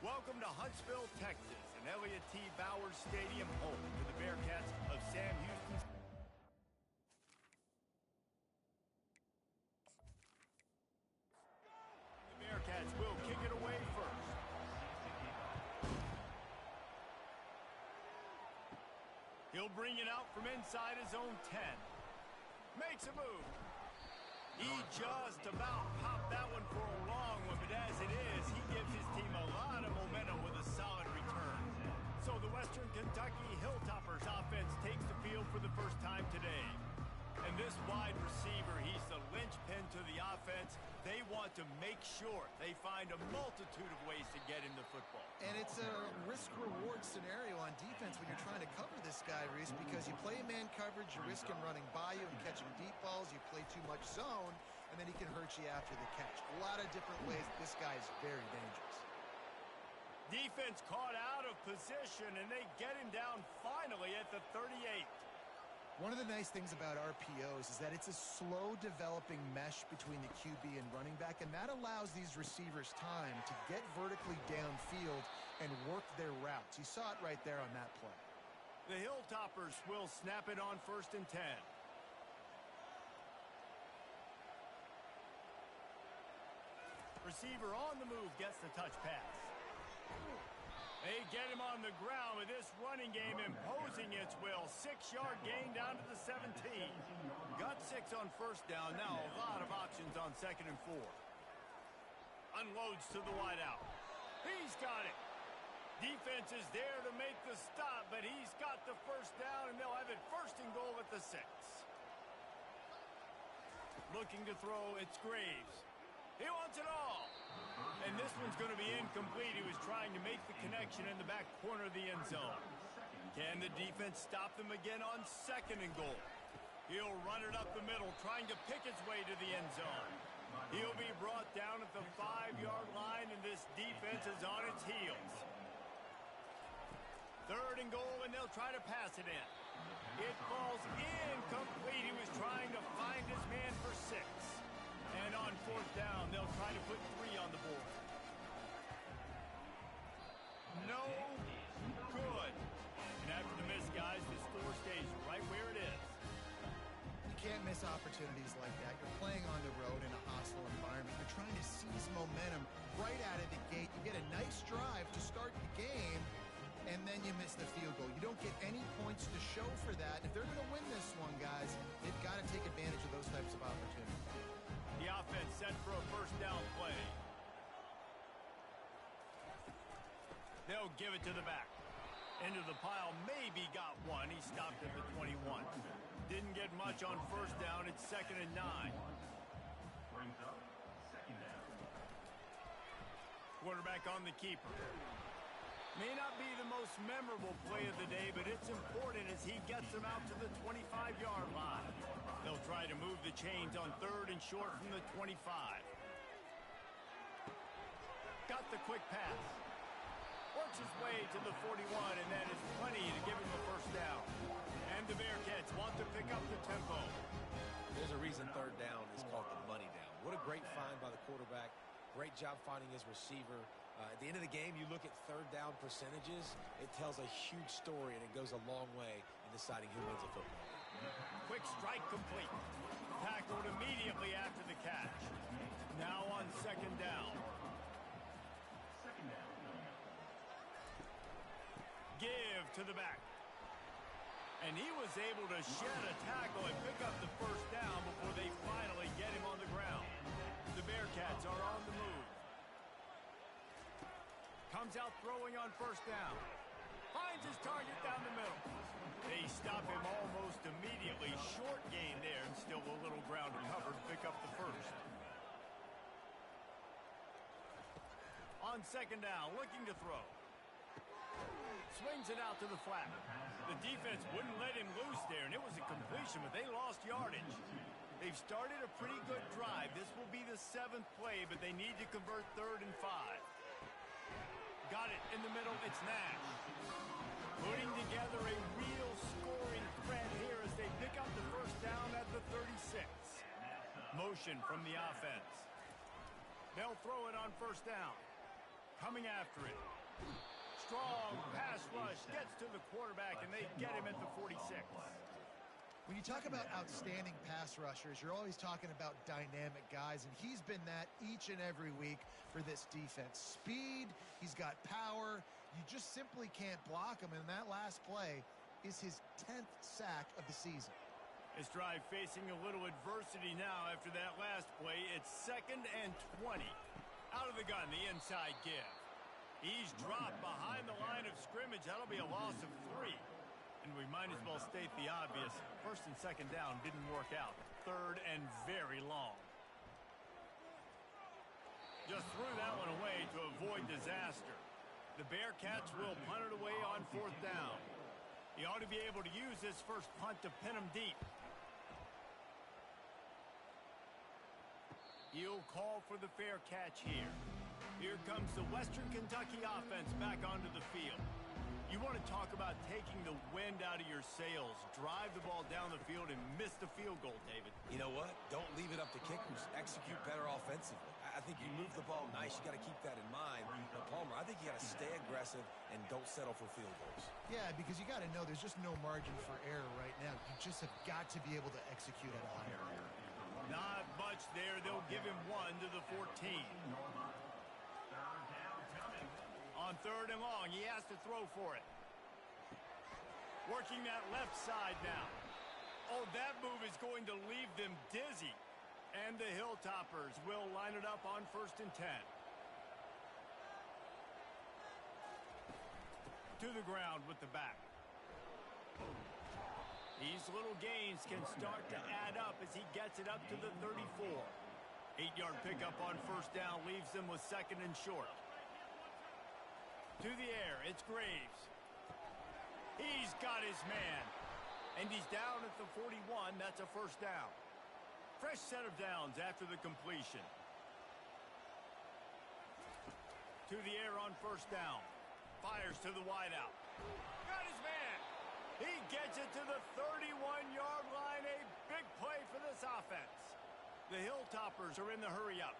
Welcome to Huntsville, Texas, and Elliott T. Bowers Stadium, home to the Bearcats of Sam Houston. The Bearcats will kick it away first. He'll bring it out from inside his own 10. Makes a move. He just about popped that one for a long one, but as it is, he gives his team a lot of momentum with a solid return. So the Western Kentucky Hilltoppers offense takes the field for the first time today. And this wide receiver, he's the linchpin to the offense. They want to make sure they find a multitude of ways to get him the football. And it's a risk-reward scenario on defense when you're trying to cover this guy, Reese, because you play man coverage, you risk him running by you and catching deep balls. You play too much zone, and then he can hurt you after the catch. A lot of different ways. This guy is very dangerous. Defense caught out of position, and they get him down finally at the 38. One of the nice things about RPOs is that it's a slow developing mesh between the QB and running back, and that allows these receivers time to get vertically downfield and work their routes. You saw it right there on that play. The Hilltoppers will snap it on 1st and 10. Receiver on the move gets the touch pass. They get him on the ground with this running game imposing its will. 6-yard gain down to the 17. Got 6 on 1st down. Now a lot of options on 2nd and 4. Unloads to the wideout. He's got it. Defense is there to make the stop, but he's got the 1st down, and they'll have it 1st and goal at the 6. Looking to throw, it's Graves. He wants it all. And this one's going to be incomplete. He was trying to make the connection in the back corner of the end zone. Can the defense stop them again on 2nd and goal? He'll run it up the middle, trying to pick his way to the end zone. He'll be brought down at the 5-yard line, and this defense is on its heels. 3rd and goal, and they'll try to pass it in. It falls incomplete. He was trying to find his man for 6. And on 4th down, they'll try to put 3 on the board. No good. And after the miss, guys, the score stays right where it is. You can't miss opportunities like that. You're playing on the road in a hostile environment. You're trying to seize momentum right out of the gate. You get a nice drive to start the game, and then you miss the field goal. You don't get any points to show for that. If they're going to win this one, guys, they've got to take advantage of those types of opportunities. The offense set for a 1st down play. They'll give it to the back. Into the pile, maybe got one. He stopped at the 21. Didn't get much on 1st down. It's 2nd and 9. Brings up 2nd down. Quarterback on the keeper. May not be the most memorable play of the day, but it's important as he gets them out to the 25-yard line. They'll try to move the chains on 3rd and short from the 25. Got the quick pass. Works his way to the 41, and that is plenty to give him the 1st down. And the Bearcats want to pick up the tempo. There's a reason 3rd down is called the money down. What a great find by the quarterback. Great job finding his receiver. At the end of the game, you look at 3rd down percentages. It tells a huge story, and it goes a long way in deciding who wins a football. Quick strike complete. Tackled immediately after the catch. Now on 2nd down. 2nd down. Give to the back. And he was able to shed a tackle and pick up the 1st down before they finally get him on the ground. The Bearcats are on the move. Comes out throwing on 1st down. Finds his target down the middle. They stop him almost immediately. Short gain there, and still a little ground to cover to pick up the 1st. On 2nd down, looking to throw. Swings it out to the flat. The defense wouldn't let him loose there, and it was a completion, but they lost yardage. They've started a pretty good drive. This will be the 7th play, but they need to convert 3rd and 5. Got it in the middle. It's Nash. Putting together a real scoring threat here as they pick up the 1st down at the 36. Motion from the offense. They'll throw it on 1st down. coming after it. Strong pass rush gets to the quarterback, and they get him at the 46. When you talk about outstanding pass rushers, you're always talking about dynamic guys, and he's been that each and every week for this defense. Speed, he's got power. You just simply can't block him, and that last play is his 10th sack of the season. This drive facing a little adversity now after that last play. It's 2nd and 20. Out of the gun, the inside give. He's dropped behind the line of scrimmage. That'll be a loss of 3. And we might as well state the obvious. 1st and 2nd down didn't work out. 3rd and very long. Just threw that one away to avoid disaster. The Bearcats will punt it away on 4th down. He ought to be able to use this first punt to pin him deep. He'll call for the fair catch here. Here comes the Western Kentucky offense back onto the field. You want to talk about taking the wind out of your sails. Drive the ball down the field and miss the field goal, David. You know what? Don't leave it up to kickers. Execute better offensively. I think you move the ball nice. You got to keep that in mind. But Palmer, I think you got to stay aggressive and don't settle for field goals. Yeah, because you got to know there's just no margin for error right now. You just have got to be able to execute at a high level. Not much there. They'll give him 1 to the 14. On 3rd and long, he has to throw for it. Working that left side now. Oh, that move is going to leave them dizzy. And the Hilltoppers will line it up on 1st and 10. To the ground with the back. These little gains can start to add up as he gets it up to the 34. 8-yard pickup on 1st down leaves them with 2nd and short. To the air, it's Graves. He's got his man. And he's down at the 41. That's a 1st down. Fresh set of downs after the completion. To the air on 1st down. Fires to the wideout. Got his man. He gets it to the 31-yard line. A big play for this offense. The Hilltoppers are in the hurry-up.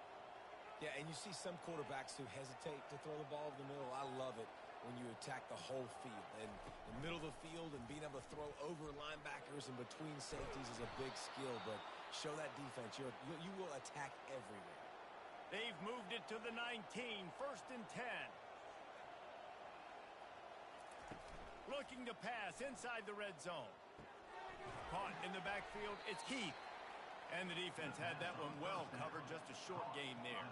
Yeah, and you see some quarterbacks who hesitate to throw the ball over the middle. I love it when you attack the whole field. And the middle of the field and being able to throw over linebackers and between safeties is a big skill. But show that defense. You will attack everywhere. They've moved it to the 19. 1st and 10. Looking to pass inside the red zone. Caught in the backfield. It's Keith. And the defense had that one well covered. Just a short game there.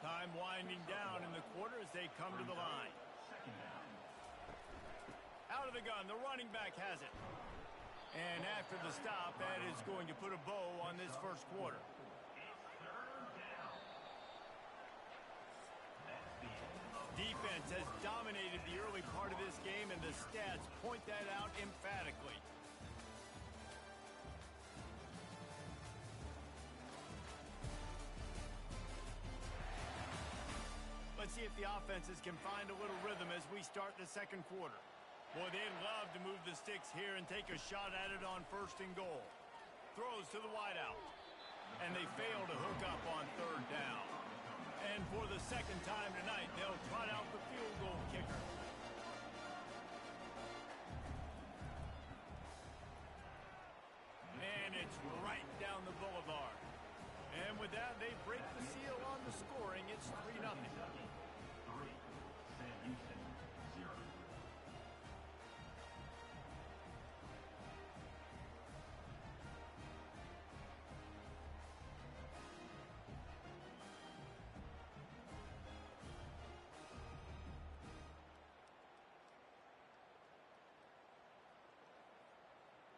Time winding down in the quarter as they come to the line. Out of the gun, the running back has it. And after the stop, that is going to put a bow on this 1st quarter. Defense has dominated the early part of this game, and the stats point that out emphatically. Let's see if the offenses can find a little rhythm as we start the 2nd quarter. Boy, they'd love to move the sticks here and take a shot at it on 1st and goal. Throws to the wideout. And they fail to hook up on 3rd down. And for the 2nd time tonight, they'll trot out the field goal kicker. And it's right down the boulevard. And with that, they break the seal on the scoring. It's 3-0.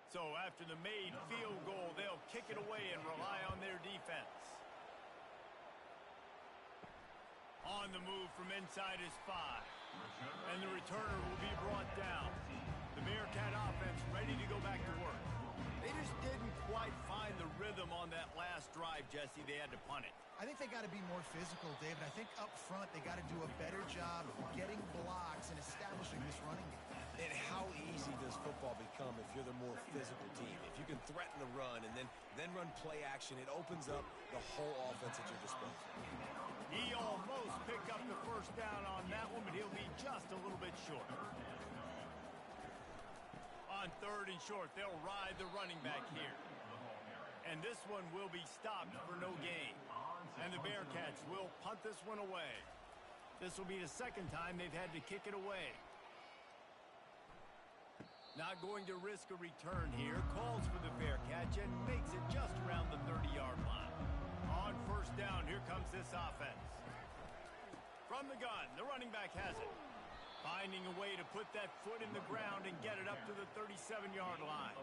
So after the made field goal, they'll kick it away and rely on their defense. On the move from inside is 5. And the returner will be brought down. The Bearcat offense ready to go back to work. They just didn't quite find the rhythm on that last drive, Jesse. They had to punt it. I think they got to be more physical, David. I think up front they got to do a better job getting blocks and establishing this running game. And how easy does football become if you're the more physical team? If you can threaten the run and then run play action, it opens up the whole offense at your disposal. He almost picked up the first down on that one, but he'll be just a little bit short. On 3rd and short, they'll ride the running back here. And this one will be stopped for no gain. And the Bearcats will punt this one away. This will be the second time they've had to kick it away. Not going to risk a return here. Calls for the fair catch and makes it just around the 30-yard line. On 1st down, here comes this offense. From the gun, the running back has it. Finding a way to put that foot in the ground and get it up to the 37-yard line.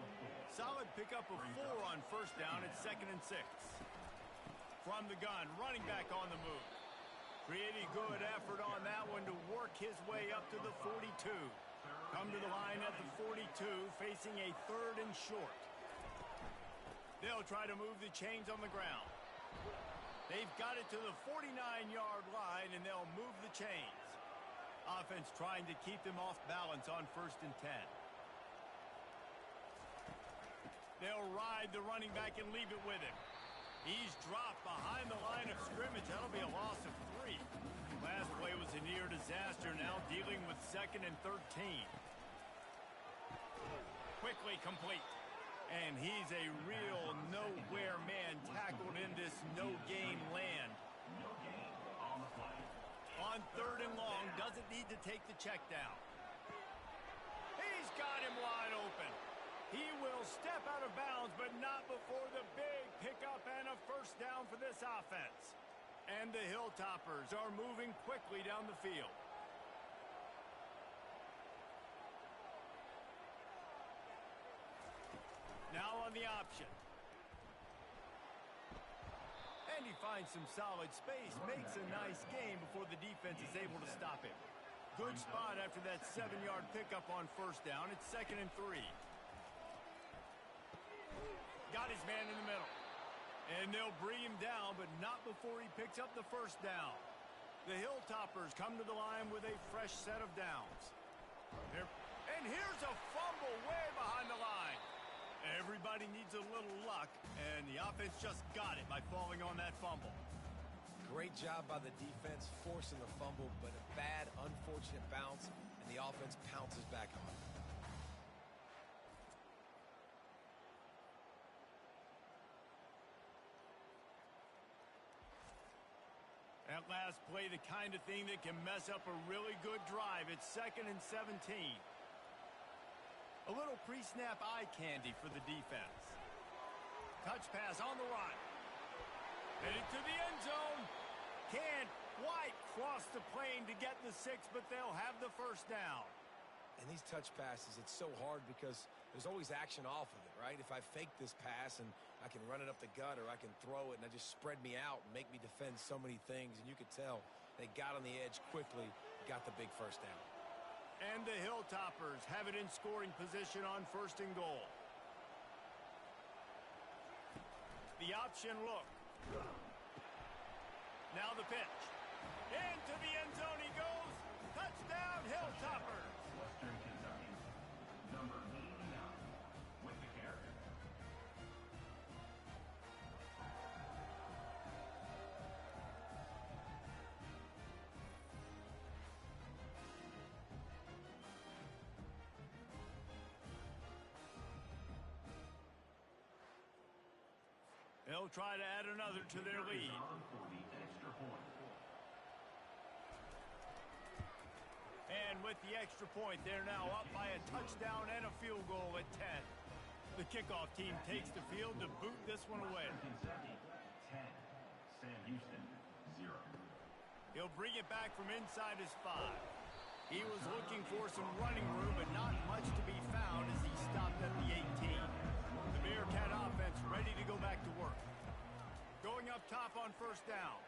Solid pickup of 4 on 1st down at 2nd and 6. From the gun, running back on the move. Pretty good effort on that one to work his way up to the 42. Come to the line at the 42, facing a 3rd and short. They'll try to move the chains on the ground. They've got it to the 49-yard line, and they'll move the chains. Offense trying to keep them off balance on 1st and 10. They'll ride the running back and leave it with him. He's dropped behind the line of scrimmage. That'll be a loss of 3. Last play was a near disaster. Now dealing with 2nd and 13. Quickly complete. And he's a real nowhere man tackled in this no-gain land. On 3rd and long, doesn't need to take the check down. He's got him wide open. He will step out of bounds, but not before the big pickup and a 1st down for this offense. And the Hilltoppers are moving quickly down the field. Now on the option. And he finds some solid space, makes a nice game before the defense is able to stop him. Good spot after that 7-yard pickup on 1st down. It's 2nd and 3. Got his man in the middle. And they'll bring him down, but not before he picks up the 1st down. The Hilltoppers come to the line with a fresh set of downs. And here's a fumble way behind the line. Everybody needs a little luck, and the offense just got it by falling on that fumble. Great job by the defense forcing the fumble, but a bad, unfortunate bounce, and the offense pounces back on it. That last play, the kind of thing that can mess up a really good drive. It's 2nd and 17. A little pre-snap eye candy for the defense. Touch pass on the run. Headed to the end zone. Can't quite cross the plane to get the 6, but they'll have the 1st down. And these touch passes, it's so hard because there's always action off of it, right? If I fake this pass and I can run it up the gut or I can throw it and I just spread me out and make me defend so many things, and you could tell they got on the edge quickly, got the big 1st down. And the Hilltoppers have it in scoring position on 1st and goal. The option look. Now the pitch. Into the end zone he goes. Touchdown, Hilltoppers. Western Kentucky, number 89, with the carry. They'll try to add another to their lead. For the extra point. And with the extra point, they're now up by a touchdown and a field goal at 10. The kickoff team takes the field to boot this one away. Kentucky, 10. Sam Houston, 0. He'll bring it back from inside his 5. He was looking for some running room, but not much to be found as he stopped at the 18. The Bearcat offense ready to go back to work. Going up top on 1st down.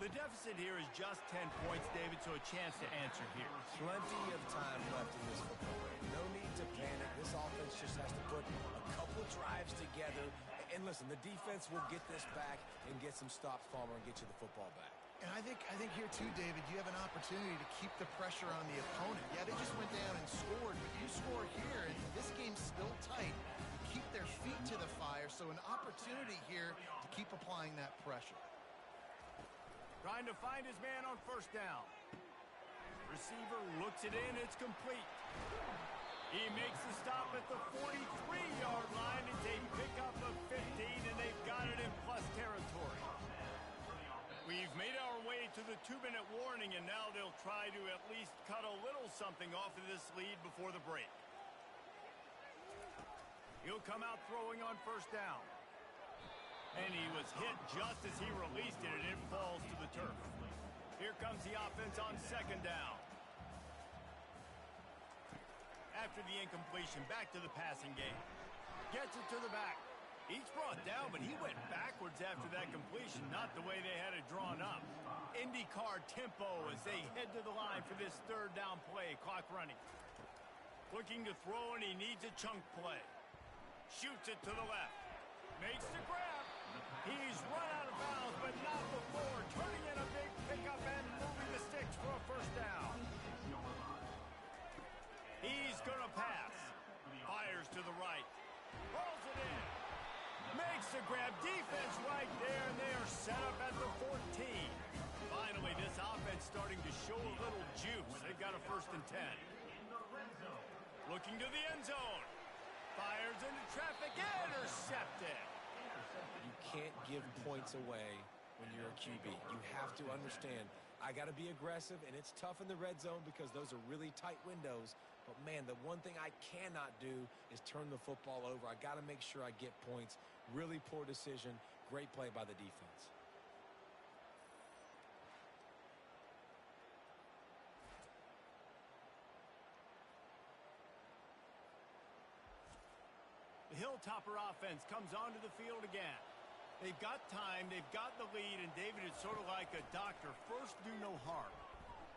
The deficit here is just 10 points, David, so a chance to answer here. Plenty of time left in this football game. No need to panic. This offense just has to put a couple drives together. And listen, the defense will get this back and get some stops, Palmer, and get you the football back. And I think here too, David, you have an opportunity to keep the pressure on the opponent. Yeah, they just went down and scored, but you score here, and this game's still tight. You keep their feet to the fire, so an opportunity here to keep applying that pressure. Trying to find his man on first down. Receiver looks it in. It's complete. He makes the stop at the 43-yard line. It's a pickup of 15, and they've got it in plus territory. We've made our way to the 2-minute warning, and now they'll try to at least cut a little something off of this lead before the break. He'll come out throwing on first down. And he was hit just as he released it, and it falls to the turf. Here comes the offense on second down. After the incompletion, back to the passing game. Gets it to the back. He's brought down, but he went backwards after that completion, not the way they had it drawn up. IndyCar tempo as they head to the line for this third down play. Clock running. Looking to throw, and he needs a chunk play. Shoots it to the left. Makes the grab. He's run out of bounds, but not before turning in a big pickup and moving the sticks for a first down. He's going to pass. Fires to the right. Rolls it in. Makes the grab. Defense right there, and they are set up at the 14. Finally, this offense starting to show a little juice. They've got a 1st and 10. Looking to the end zone. Fires into traffic. Intercepted. You can't give points away when you're a QB. You have to understand, I got to be aggressive, and it's tough in the red zone because those are really tight windows. But, man, the one thing I cannot do is turn the football over. I got to make sure I get points. Really poor decision. Great play by the defense. The Hilltopper offense comes onto the field again. They've got time, they've got the lead, and David is sort of like a doctor. First, do no harm.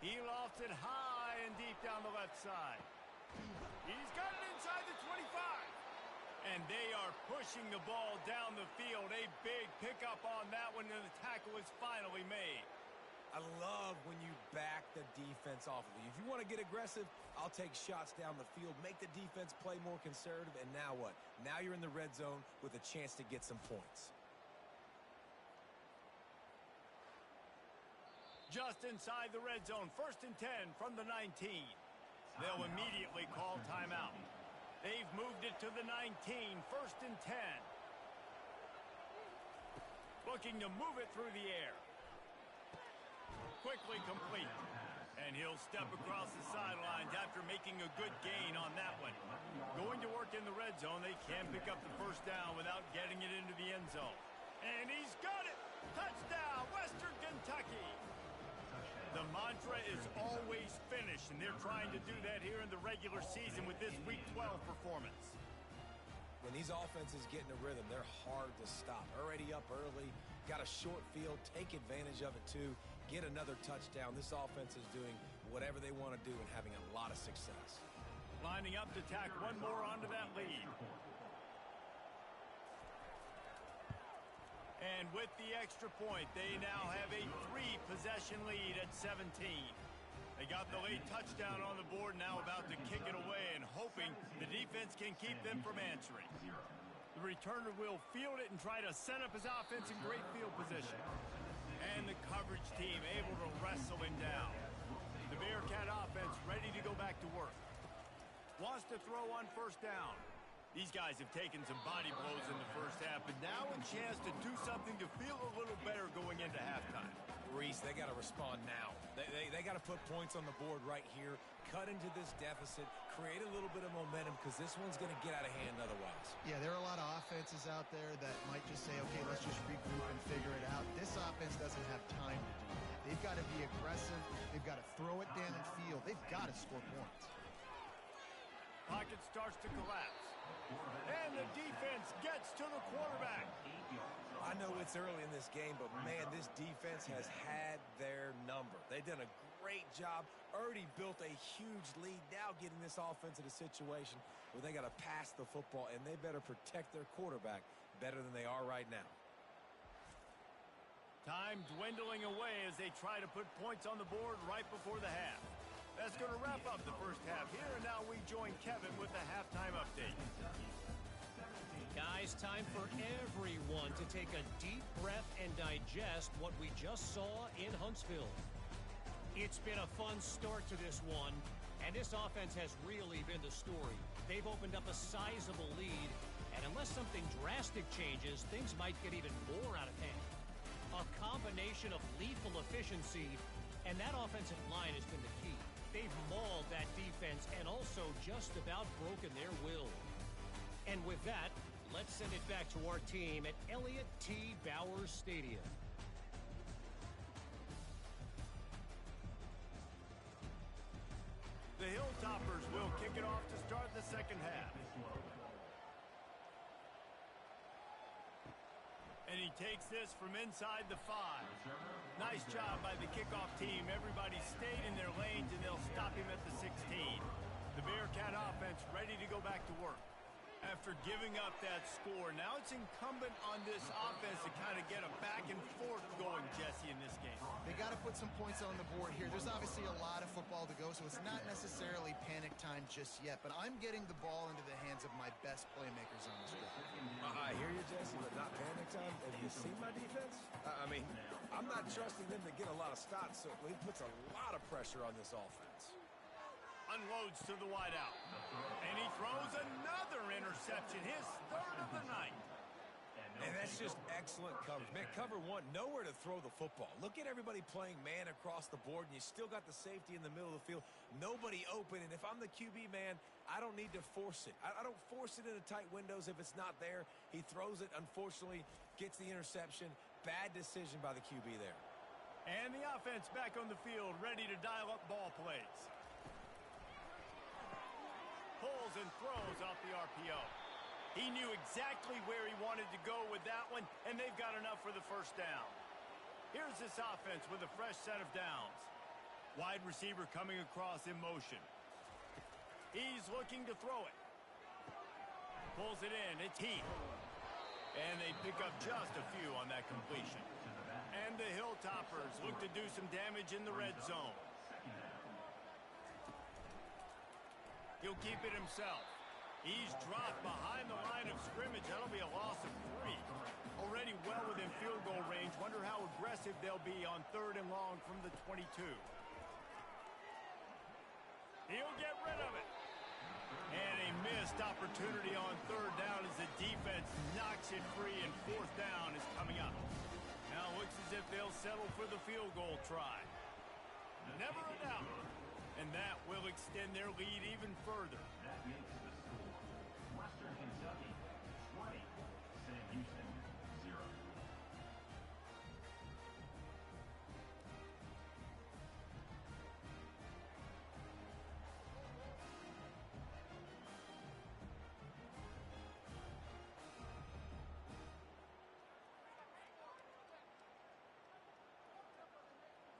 He lofts it high and deep down the left side. He's got it inside the 25. And they are pushing the ball down the field. A big pickup on that one, and the tackle is finally made. I love when you back the defense off of you. If you want to get aggressive, I'll take shots down the field, make the defense play more conservative, and now what? Now you're in the red zone with a chance to get some points. Just inside the red zone, 1st and 10 from the 19. They'll immediately call timeout. They've moved it to the 19, 1st and 10. Looking to move it through the air. Quickly complete. And he'll step across the sidelines after making a good gain on that one. Going to work in the red zone, they can pick up the first down without getting it into the end zone. And he's got it! Touchdown, Western Kentucky! The mantra is always finish, and they're trying to do that here in the regular season with this Week 12 performance. When these offenses get in a rhythm, they're hard to stop. Already up early, got a short field, take advantage of it too, get another touchdown. This offense is doing whatever they want to do and having a lot of success. Lining up to tack one more onto that lead. And with the extra point, they now have a 3-possession lead at 17. They got the late touchdown on the board, now about to kick it away and hoping the defense can keep them from answering. The returner will field it and try to set up his offense in great field position. And the coverage team able to wrestle him down. The Bearcat offense ready to go back to work. Wants to throw on first down. These guys have taken some body blows in the first half, but now a chance to do something to feel a little better going into halftime. Reese, they got to respond now. They got to put points on the board right here, cut into this deficit, create a little bit of momentum because this one's going to get out of hand otherwise. Yeah, there are a lot of offenses out there that might just say, okay, let's just regroup and figure it out. This offense doesn't have time to do that. They've got to be aggressive. They've got to throw it down and field. They've got to score points. Pocket starts to collapse. And the defense gets to the quarterback. I know it's early in this game, but, man, this defense has had their number. They've done a great job, already built a huge lead, now getting this offense in a situation where they got to pass the football, and they better protect their quarterback better than they are right now. Time dwindling away as they try to put points on the board right before the half. That's going to wrap up the first half here, and now we join Kevin with the halftime update. Guys, time for everyone to take a deep breath and digest what we just saw in Huntsville. It's been a fun start to this one, and this offense has really been the story. They've opened up a sizable lead, and unless something drastic changes, things might get even more out of hand. A combination of lethal efficiency, and that offensive line has been the key. They've mauled that defense and also just about broken their will. And with that, let's send it back to our team at Elliott T. Bowers Stadium. The Hilltoppers will kick it off to start the second half. And he takes this from inside the 5. Nice job by the kickoff team. Everybody stayed in their lanes, and they'll stop him at the 16. The Bearcat offense ready to go back to work. After giving up that score, now it's incumbent on this offense to kind of get a back and forth going, Jesse, in this game. They got to put some points on the board here. There's obviously a lot of football to go, so it's not necessarily panic time just yet, but I'm getting the ball into the hands of my best playmakers on this drive. I hear you, Jesse, but not panic time. Have you seen my defense? I mean, I'm not trusting them to get a lot of stops, so it puts a lot of pressure on this offense. Unloads to the wideout. And he throws another interception, his third of the night. And that's just excellent coverage. Man, cover one, nowhere to throw the football. Look at everybody playing man across the board, and you still got the safety in the middle of the field. Nobody open, and if I'm the QB, man, I don't need to force it. I don't force it into tight windows if it's not there. He throws it, unfortunately, gets the interception. Bad decision by the QB there. And the offense back on the field, ready to dial up ball plays. Pulls and throws off the RPO. He knew exactly where he wanted to go with that one, and they've got enough for the first down. Here's this offense with a fresh set of downs. Wide receiver coming across in motion. He's looking to throw it. Pulls it in. It's Heath. And they pick up just a few on that completion. And the Hilltoppers look to do some damage in the red zone. He'll keep it himself. He's dropped behind the line of scrimmage. That'll be a loss of 3. Already well within field goal range. Wonder how aggressive they'll be on 3rd and long from the 22. He'll get rid of it. And a missed opportunity on 3rd down as the defense knocks it free, and 4th down is coming up. Now it looks as if they'll settle for the field goal try. Never a doubt. And that will extend their lead even further. That makes the score Western Kentucky 20, Sam Houston 0.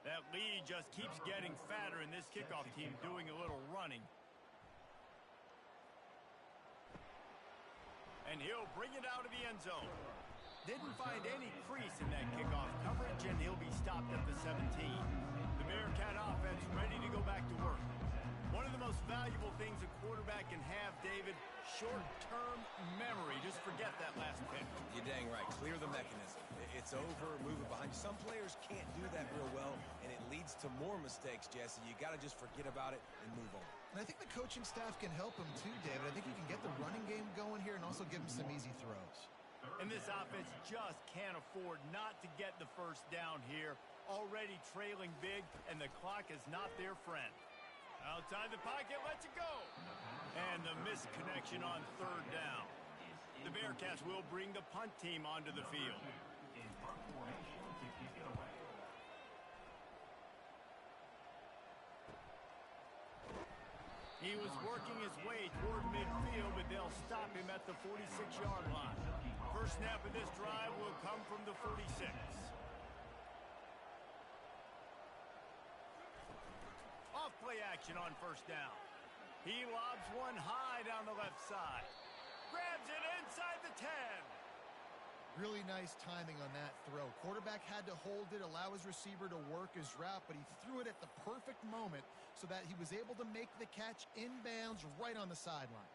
That lead just keeps getting fatter, and this kickoff team doing a little running. And he'll bring it out of the end zone. Didn't find any crease in that kickoff coverage, and he'll be stopped at the 17. The Bearcat offense ready to go back to work. One of the most valuable things a quarterback can have, David, short-term memory. Just forget that last pick. You're dang right. Clear the mechanism. It's over, move it behind you. Some players can't do that real well, and it leads to more mistakes, Jesse. You got to just forget about it and move on. And I think the coaching staff can help him too, David. I think he can get the running game going here and also give him some easy throws. And this offense just can't afford not to get the first down here. Already trailing big, and the clock is not their friend. Outside the pocket, lets it go. And the missed connection on 3rd down. The Bearcats will bring the punt team onto the field. In punt formation to kick it away. He was working his way toward midfield, but they'll stop him at the 46-yard line. First snap of this drive will come from the 46. Off play action on 1st down. He lobs one high down the left side. Grabs it inside the 10. Really nice timing on that throw. Quarterback had to hold it, allow his receiver to work his route, but he threw it at the perfect moment so that he was able to make the catch inbounds right on the sideline.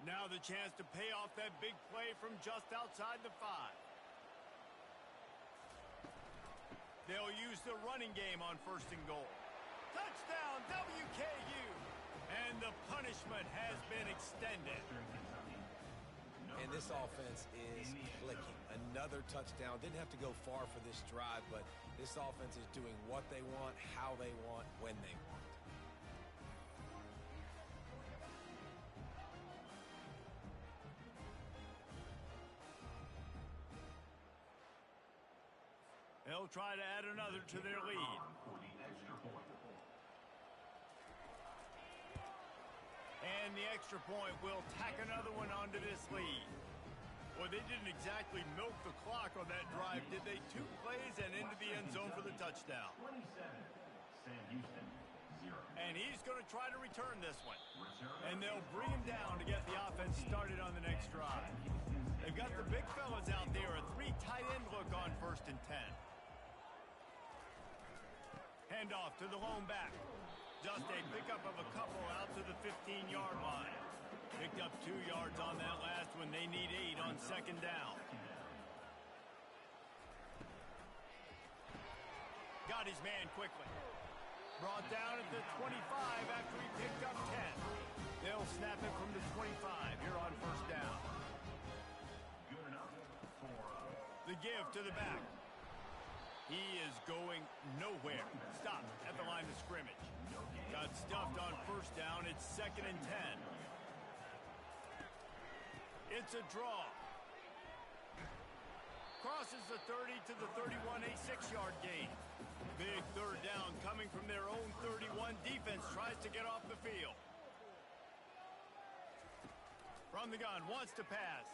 Now the chance to pay off that big play from just outside the 5. They'll use the running game on 1st and goal. Touchdown, WKU! And the punishment has been extended. And this offense is clicking. Another touchdown. Didn't have to go far for this drive, but this offense is doing what they want, how they want, when they want. They'll try to add another to their lead. And the extra point will tack another one onto this lead. Well, they didn't exactly milk the clock on that drive, did they? 2 plays and into the end zone for the touchdown. And he's going to try to return this one. And they'll bring him down to get the offense started on the next drive. They've got the big fellas out there, a 3 tight end look on 1st and 10. Handoff to the lone back. Just a pickup of a couple out to the 15-yard line. Picked up 2 yards on that last one. They need 8 on 2nd down. Got his man quickly. Brought down at the 25 after he picked up 10. They'll snap it from the 25 here on 1st down. Good enough for the give to the back. He is going nowhere. Stop at the line of scrimmage. Got stuffed on 1st down. It's 2nd and 10. It's a draw. Crosses the 30 to the 31, a 6-yard gain. Big 3rd down coming from their own 31. Defense tries to get off the field. From the gun, wants to pass.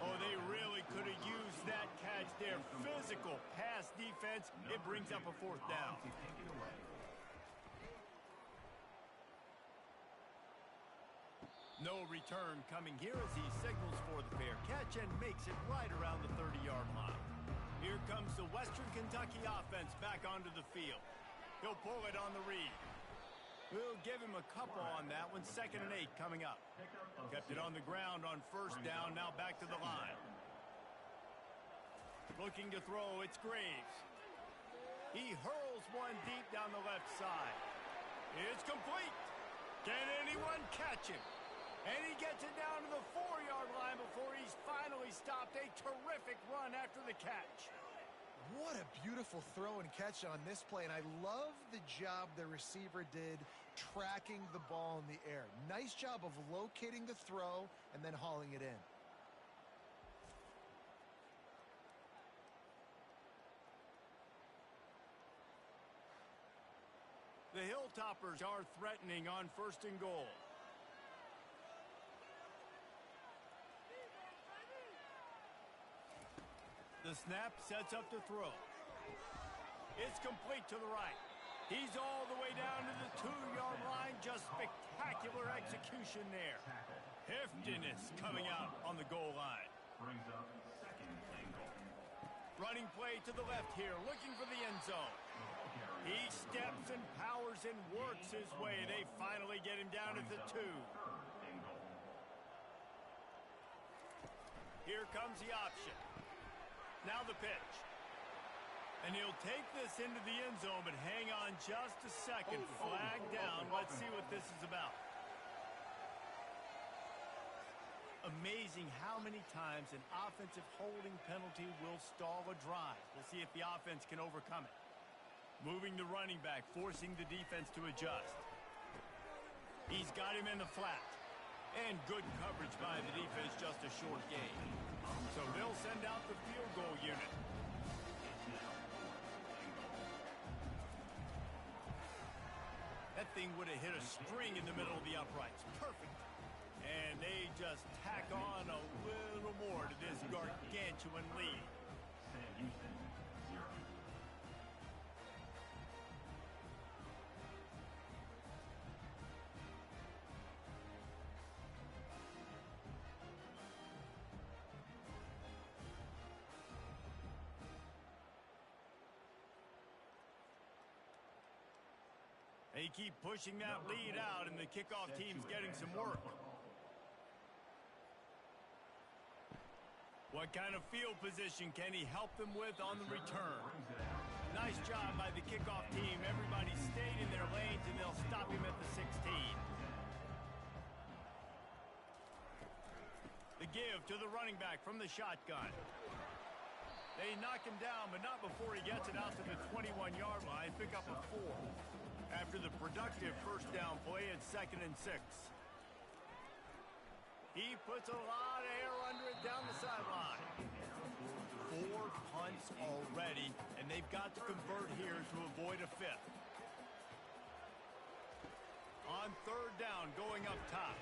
Oh, they really could have used that catch there. Physical pass defense. It brings up a 4th down. No return coming here as he signals for the fair catch and makes it right around the 30-yard line. Here comes the Western Kentucky offense back onto the field. He'll pull it on the read. We'll give him a couple on that one. 2nd and 8 coming up. Kept it on the ground on 1st down. Now back to the line. Looking to throw. It's Graves. He hurls one deep down the left side. It's complete. Can anyone catch him? And he gets it down to the 4-yard line before he's finally stopped. A terrific run after the catch. What a beautiful throw and catch on this play, and I love the job the receiver did tracking the ball in the air. Nice job of locating the throw and then hauling it in. The Hilltoppers are threatening on 1st and goal. The snap sets up the throw. It's complete to the right. He's all the way down to the 2-yard line. Just spectacular execution there. Heftiness coming out on the goal line. brings up 2nd and goal. Running play to the left here, looking for the end zone. He steps and powers and works his way. They finally get him down at the 2. Here comes the option. Now the pitch. And he'll take this into the end zone, but hang on just a second. Flag down. Let's see what this is about. Amazing how many times an offensive holding penalty will stall a drive. We'll see if the offense can overcome it. Moving the running back, forcing the defense to adjust. He's got him in the flat. And good coverage by the defense, just a short gain. So they'll send out the field goal unit. That thing would have hit a string in the middle of the uprights. Perfect. And they just tack on a little more to this gargantuan lead. Sam Houston, 0. They keep pushing that lead out, and the kickoff team's getting some work. What kind of field position can he help them with on the return? Nice job by the kickoff team. Everybody stayed in their lanes, and they'll stop him at the 16. The give to the running back from the shotgun. They knock him down, but not before he gets it out to the 21-yard line. Pick up a 4. After the productive first down play at 2nd and 6. He puts a lot of air under it down the sideline. 4 punts already, and they've got to convert here to avoid a 5th. On 3rd down, going up top.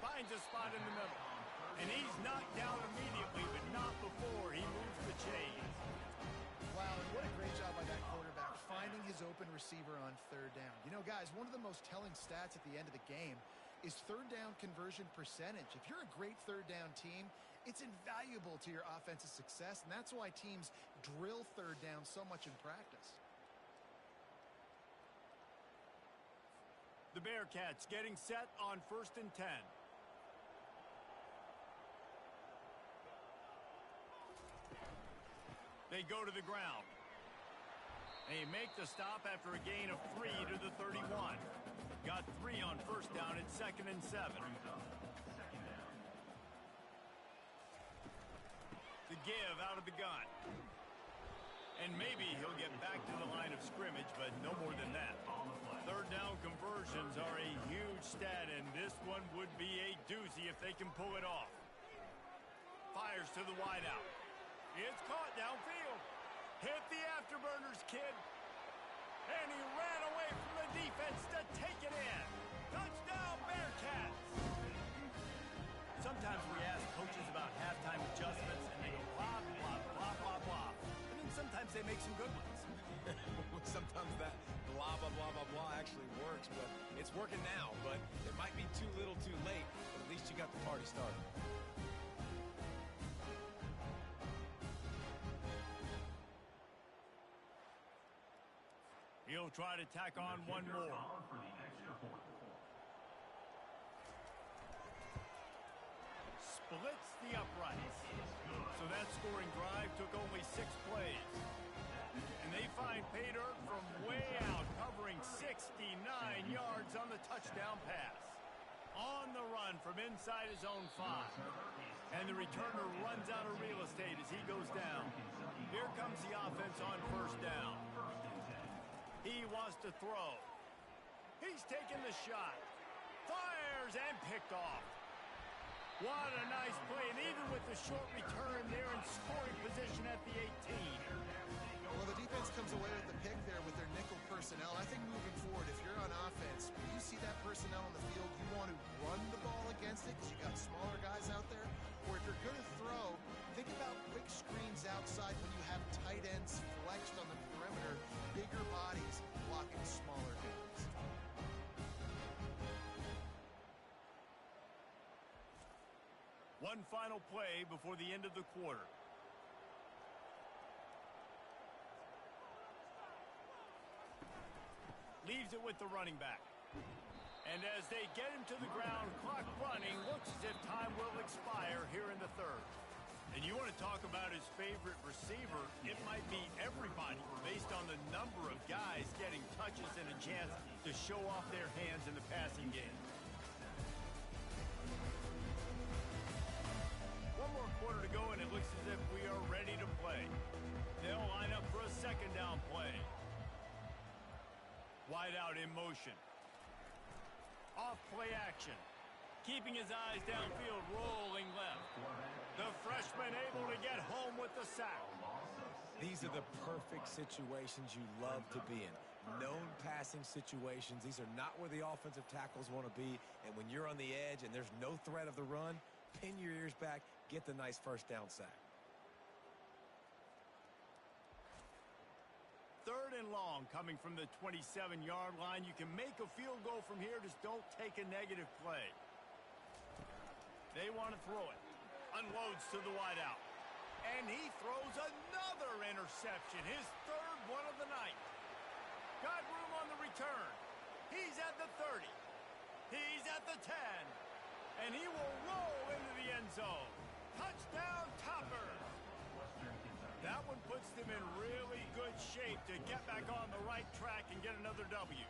Finds a spot in the middle. And he's knocked down immediately, but not before he moves the chains. Wow, and what a great job by that quarterback, finding his open receiver on 3rd down. You know, guys, one of the most telling stats at the end of the game is 3rd down conversion percentage. If you're a great 3rd down team, it's invaluable to your offensive success, and that's why teams drill 3rd down so much in practice. The Bearcats getting set on 1st and 10. They go to the ground. They make the stop after a gain of 3 to the 31. Got 3 on 1st down at 2nd and 7. The give out of the gun. And maybe he'll get back to the line of scrimmage, but no more than that. 3rd down conversions are a huge stat, and this one would be a doozy if they can pull it off. Fires to the wideout. It's caught downfield. Hit the afterburners, kid. And he ran away from the defense to take it in. Touchdown, Bearcats. Sometimes we ask coaches about halftime adjustments, and they go blah, blah, blah, blah, blah. And then sometimes they make some good ones. Sometimes that blah, blah, blah, blah, blah actually works, but it's working now. But it might be too little too late, but at least you got the party started. He'll try to tack on one more. Splits the uprights. So that scoring drive took only 6 plays. And they find pay dirt from way out, covering 69 yards on the touchdown pass. On the run from inside his own 5. And the returner runs out of real estate as he goes down. Here comes the offense on 1st down. He wants to throw. He's taking the shot. Fires and picked off. What a nice play. And even with the short return, they're in scoring position at the 18. Well, the defense comes away with the pick there with their nickel personnel. I think moving forward, if you're on offense, when you see that personnel on the field, you want to run the ball against it because you got smaller guys out there. Or if you're going to throw, think about quick screens outside when you have tight ends flexed on the perimeter, bigger bodies blocking smaller guys. One final play before the end of the quarter. Leaves it with the running back. And as they get him to the ground, clock running, looks as if time will expire here in the 3rd. And you want to talk about his favorite receiver, it might be everybody based on the number of guys getting touches and a chance to show off their hands in the passing game. One more quarter to go, and it looks as if we are ready to play. They'll line up for a 2nd down play. Wide out in motion. Off play action. Keeping his eyes downfield, rolling left. The freshman able to get home with the sack. These are the perfect situations you love to be in. Known passing situations. These are not where the offensive tackles want to be. And when you're on the edge and there's no threat of the run, pin your ears back, get the nice 1st down sack. 3rd and long coming from the 27-yard line. You can make a field goal from here. Just don't take a negative play. They want to throw it. Unloads to the wideout. And he throws another interception. His 3rd one of the night. Got room on the return. He's at the 30. He's at the 10. And he will roll into the end zone. Touchdown, Toppers. That one puts them in really good shape to get back on the right track and get another W.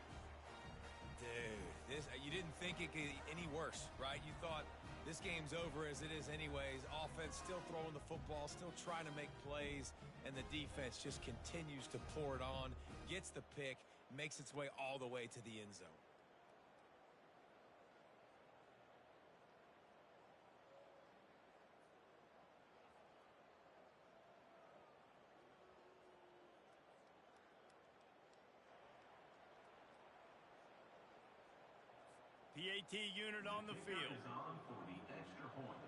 Dude, you didn't think it could get any worse, right? You thought this game's over as it is anyways. Offense still throwing the football, still trying to make plays, and the defense just continues to pour it on, gets the pick, makes its way all the way to the end zone. PAT unit on the field. Is on for the extra point.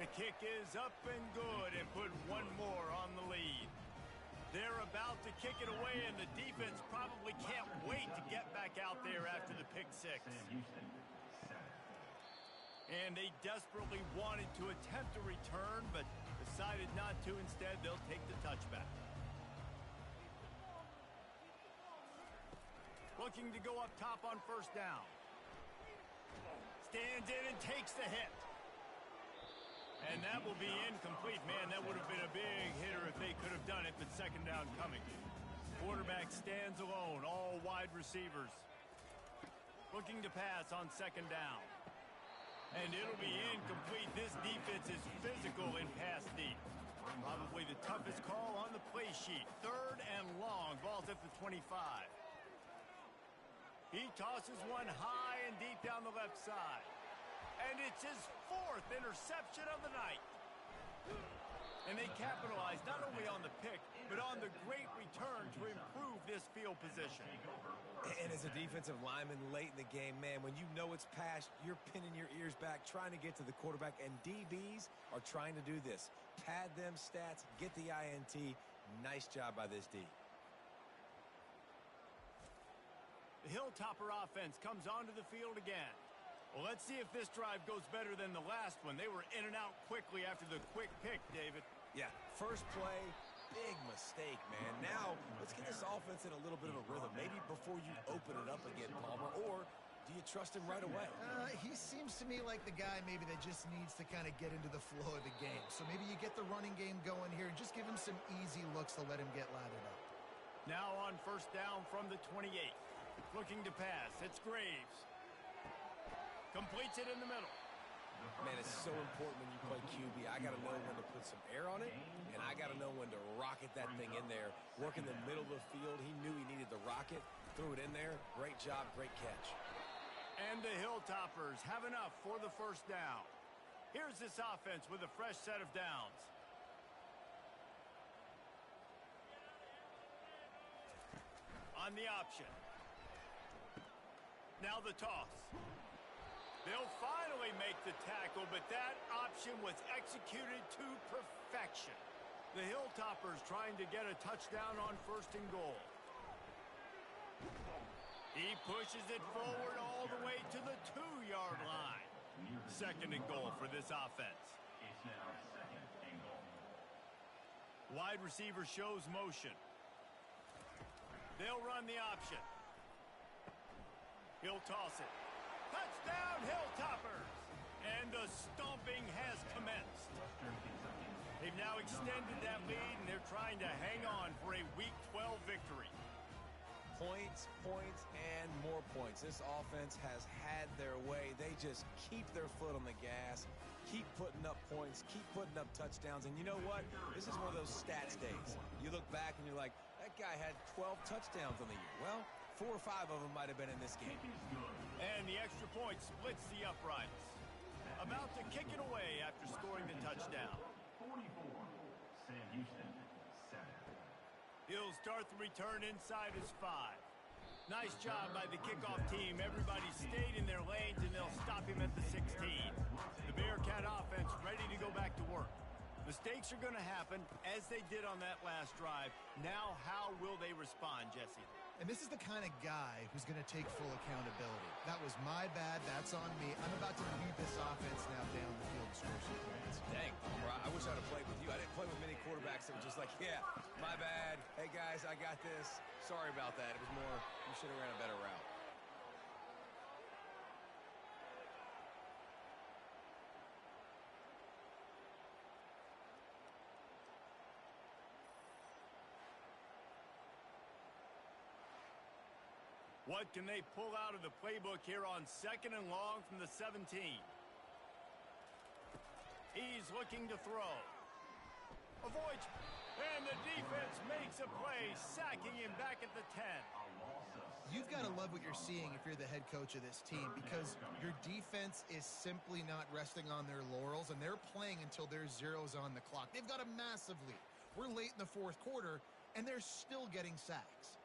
The kick is up and good and put one more on the lead. They're about to kick it away, and the defense probably can't wait to get back out there after the pick six. And they desperately wanted to attempt a return, but decided not to. Instead, they'll take the touchback. Looking to go up top on first down. Stands in and takes the hit. And that will be incomplete. Man, that would have been a big hitter if they could have done it, but second down coming. Quarterback stands alone, all wide receivers. Looking to pass on second down. And it'll be incomplete. This defense is physical in pass deep. Probably the toughest call on the play sheet. Third and long. Ball's at the 25. He tosses one high and deep down the left side. And it's his fourth interception of the night. And they capitalize not only on the pick, but on the great return to improve this field position. And as a defensive lineman late in the game, man, when you know it's past, you're pinning your ears back, trying to get to the quarterback, and DBs are trying to do this. Pad them stats, get the INT. Nice job by this D. The Hilltopper offense comes onto the field again. Well, let's see if this drive goes better than the last one. They were in and out quickly after the quick pick, David. Yeah, first play, big mistake, man. Now, let's get this offense in a little bit of a rhythm. Maybe before you open it up again, Palmer, or do you trust him right away? He seems to me like the guy maybe that just needs to kind of get into the flow of the game. So maybe you get the running game going here and just give him some easy looks to let him get lathered up. Now on first down from the 28. Looking to pass. It's Graves. Completes it in the middle. Man, it's so important when you play QB. I got to know when to put some air on it, and I got to know when to rocket that thing in there. Work in the middle of the field. He knew he needed the rocket. Threw it in there. Great job, great catch. And the Hilltoppers have enough for the first down. Here's this offense with a fresh set of downs. On the option. Now the toss. They'll finally make the tackle, but that option was executed to perfection. The Hilltoppers trying to get a touchdown on first and goal. He pushes it forward all the way to the 2-yard line. Second and goal for this offense. It's now second and goal. Wide receiver shows motion. They'll run the option. He'll toss it. Touchdown, Hilltoppers! And the stomping has commenced. They've now extended that lead, and they're trying to hang on for a Week 12 victory. Points, points, and more points. This offense has had their way. They just keep their foot on the gas, keep putting up points, keep putting up touchdowns. And you know what? This is one of those stats days. You look back and you're like, that guy had 12 touchdowns on the year. Well, 4 or 5 of them might have been in this game. And the extra point splits the uprights. About to kick it away after scoring the touchdown. 44, Sam Houston, 7. He'll start the return inside his 5. Nice job by the kickoff team. Everybody stayed in their lanes, and they'll stop him at the 16. The Bearcat offense ready to go back to work. Mistakes are going to happen, as they did on that last drive. Now, how will they respond, Jesse? And this is the kind of guy who's going to take full accountability. That was my bad. That's on me. I'm about to lead this offense now down the field to score some points. Dang, I wish I'd have played with you. I didn't play with many quarterbacks that were just like, yeah, my bad. Hey, guys, I got this. Sorry about that. It was more, you should have ran a better route. What can they pull out of the playbook here on 2nd and long from the 17? He's looking to throw. Avoids, and the defense makes a play, sacking him back at the 10. You've got to love what you're seeing if you're the head coach of this team, because your defense is simply not resting on their laurels, and they're playing until there's zeros on the clock. They've got a massive lead. We're late in the 4th quarter, and they're still getting sacks.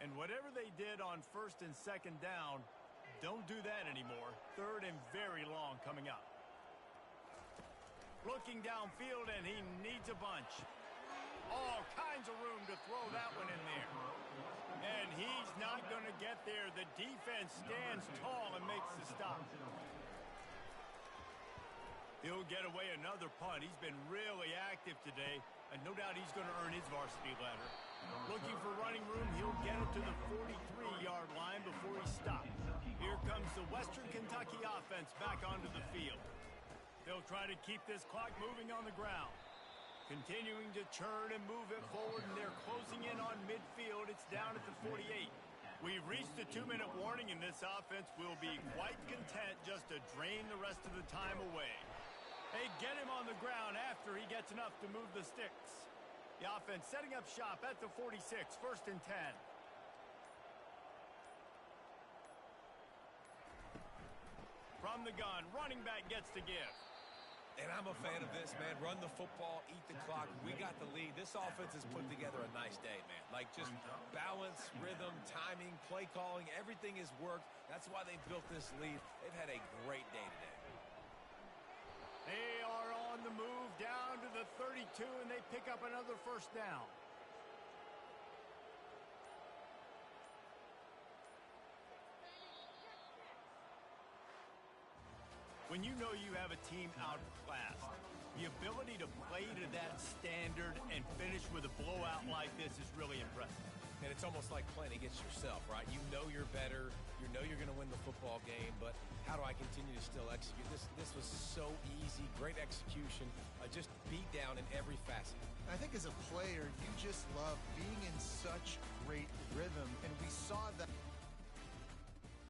And whatever they did on 1st and 2nd down, don't do that anymore. 3rd and very long coming up. Looking downfield, and he needs a bunch. All kinds of room to throw that one in there. And he's not going to get there. The defense stands tall and makes the stop. He'll get away another punt. He's been really active today, and no doubt he's going to earn his varsity ladder. Looking for running room, he'll get it to the 43-yard line before he stops. Here comes the Western Kentucky offense back onto the field. They'll try to keep this clock moving on the ground. Continuing to churn and move it forward, and they're closing in on midfield. It's down at the 48. We've reached the 2-minute warning, and this offense will be quite content just to drain the rest of the time away. They get him on the ground after he gets enough to move the sticks. The offense setting up shop at the 46, 1st and 10. From the gun, running back gets to give. And I'm a fan of this, man. Run the football, eat the clock. We got the lead. This offense has put together a nice day, man. Like, just balance, rhythm, timing, play calling, everything has worked. That's why they built this lead. They've had a great day today. They are on the move down to the 32, and they pick up another 1st down. When you know you have a team outclassed, the ability to play to that standard and finish with a blowout like this is really impressive. And it's almost like playing against yourself, right? You know you're better. You know you're going to win the football game, but how do I continue to still execute? This was so easy. Great execution. Just beat down in every facet. I think as a player, you just love being in such great rhythm, and we saw that.